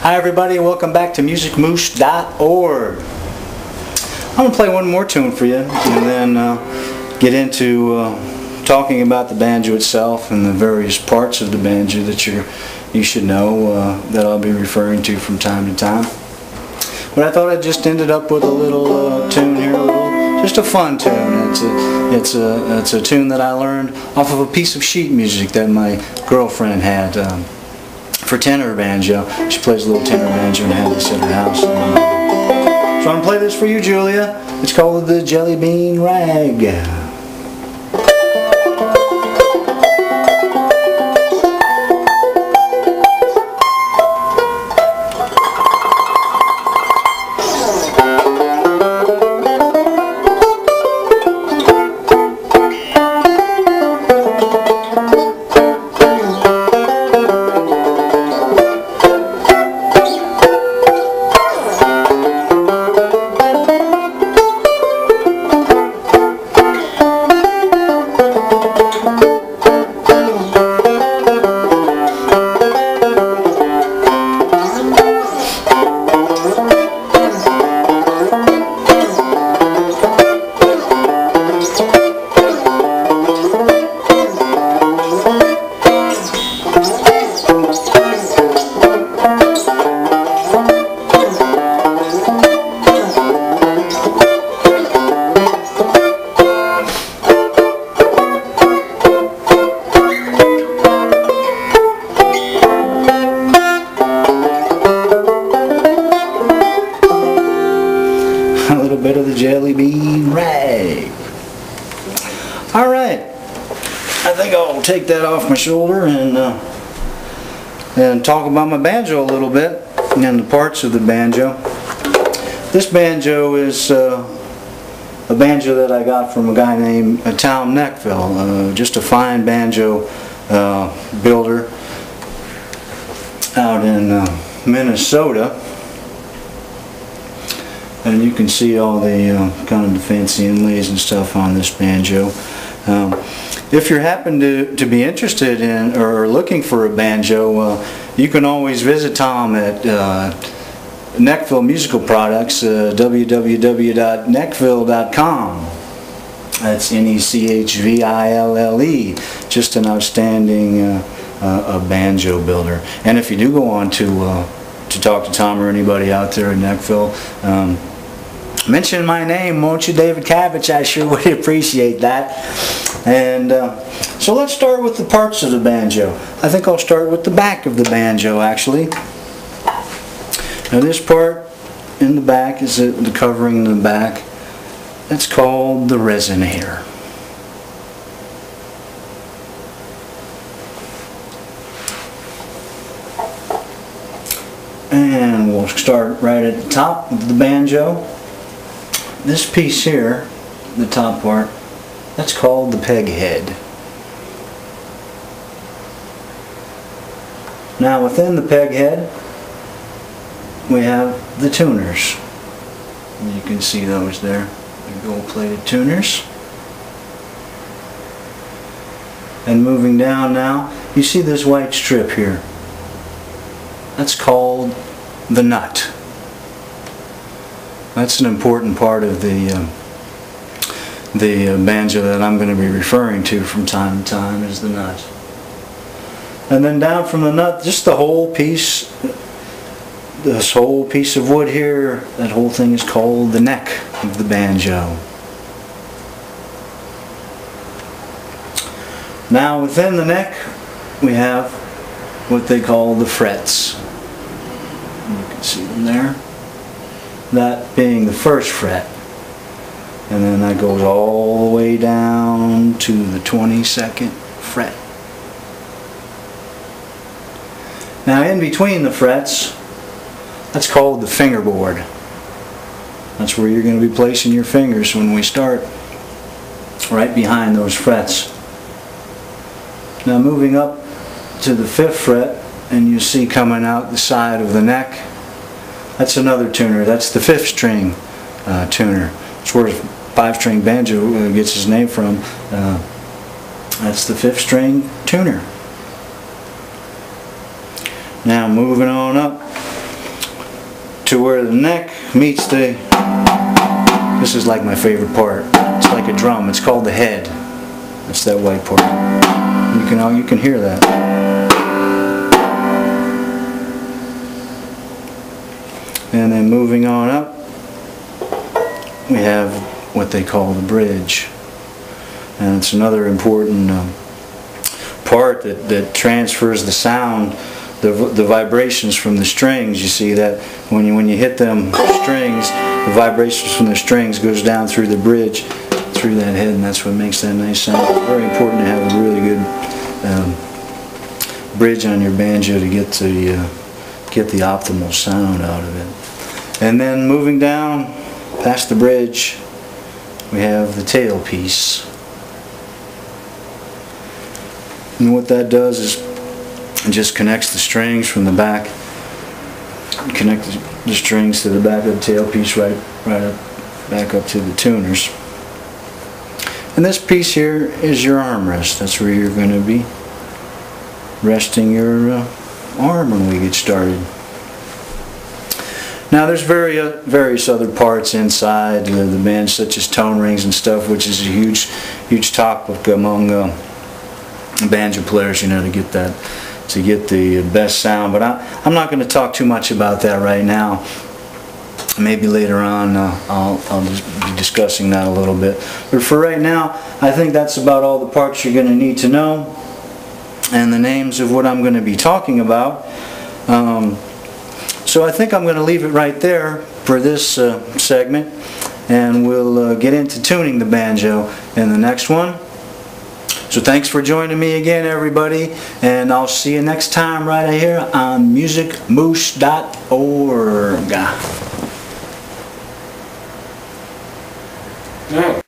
Hi everybody, welcome back to MusicMoose.org. I'm going to play one more tune for you and then get into talking about the banjo itself and the various parts of the banjo that you should know that I'll be referring to from time to time. But I thought I just ended up with a little tune here, just a fun tune. It's a tune that I learned off of a piece of sheet music that my girlfriend had for tenor banjo. She plays a little tenor banjo and had this at her house. So I'm going to play this for you, Julia. It's called the Jelly Bean Rag. A little bit of the Jelly Bean Rag. Alright, I think I'll take that off my shoulder and talk about my banjo a little bit and the parts of the banjo. This banjo is a banjo that I got from a guy named Tom Neckville, just a fine banjo builder out in Minnesota. And you can see all the kind of the fancy inlays and stuff on this banjo. If you happen to be interested in or looking for a banjo, you can always visit Tom at Neckville Musical Products, www.neckville.com. That's Nechville. Just an outstanding a banjo builder. And if you do go on to talk to Tom or anybody out there in Neckville, mention my name, won't you, David Cavage? I sure would appreciate that. And so let's start with the parts of the banjo. I think I'll start with the back of the banjo, actually. Now this part in the back is the covering in the back. That's called the resonator. And we'll start right at the top of the banjo. This piece here, the top part, that's called the peg head. Now within the peg head, we have the tuners. You can see those there, the gold-plated tuners. And moving down now, you see this white strip here. That's called the nut. That's an important part of the banjo that I'm going to be referring to from time to time, is the nut. And then down from the nut, just the whole piece, this whole piece of wood here, that whole thing is called the neck of the banjo. Now within the neck, we have what they call the frets. You can see them there. That being the first fret, and then that goes all the way down to the 22nd fret. Now in between the frets, that's called the fingerboard. That's where you're going to be placing your fingers when we start, right behind those frets. Now moving up to the 5th fret, and you see coming out the side of the neck, that's another tuner. That's the 5th string tuner. That's where 5-string banjo gets its name from. That's the 5th string tuner. Now moving on up to where the neck meets the, this is like my favorite part, it's like a drum, it's called the head. That's that white part. You can hear that. And then moving on up, we have what they call the bridge. And it's another important part that transfers the sound, the vibrations from the strings. You see that when you hit them strings, the vibrations from the strings goes down through the bridge, through that head, and that's what makes that nice sound. It's very important to have a really good bridge on your banjo to get the optimal sound out of it. And then moving down past the bridge, we have the tailpiece. And what that does is it just connects the strings from the back. Connect the strings to the back of the tailpiece, right up, back up to the tuners. And this piece here is your armrest. That's where you're going to be resting your arm when we get started. Now there's various other parts inside the band, such as tone rings and stuff, which is a huge topic among banjo players, you know, to get the best sound. But I'm not going to talk too much about that right now. Maybe later on I'll just be discussing that a little bit. But for right now, I think that's about all the parts you're going to need to know, and the names of what I'm going to be talking about. So I think I'm going to leave it right there for this segment, and we'll get into tuning the banjo in the next one. So thanks for joining me again, everybody, and I'll see you next time right here on MusicMoose.org.